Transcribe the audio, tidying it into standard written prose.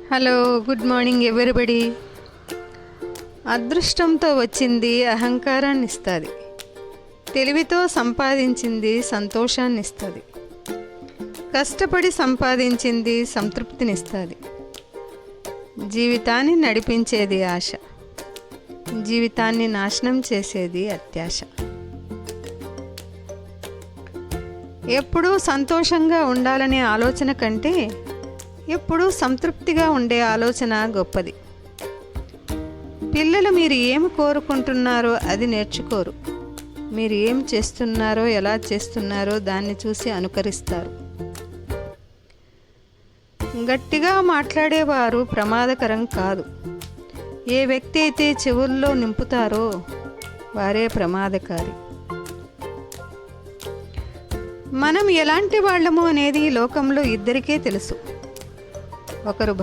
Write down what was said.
Hello, good morning everybody. అదృష్టంతో వచ్చింది అహంకారాన్ని ఇస్తుంది, తెలివితో సంపాదించింది సంతోషాన్ని ఇస్తుంది, కష్టపడి సంపాదించింది సంతృప్తినిస్తుంది. జీవితాన్ని నడిపించేది ఆశ, జీవితాన్ని నాశనం చేసేది అత్యాశ. ఎప్పుడూ సంతోషంగా ఉండాలనే ఆలోచన కంటే ఎప్పుడూ సంతృప్తిగా ఉండే ఆలోచన గొప్పది. పిల్లలు మీరు ఏమి కోరుకుంటున్నారో అది నేర్చుకోరు, మీరు ఏం చేస్తున్నారో ఎలా చేస్తున్నారో దాన్ని చూసి అనుకరిస్తారు. గట్టిగా మాట్లాడేవారు ప్రమాదకరం కాదు, ఏ వ్యక్తి అయితే చెవుల్లో నింపుతారో వారే ప్రమాదకారి. మనం ఎలాంటి వాళ్ళము అనేది లోకంలో ఇద్దరికే తెలుసు. ఒకరు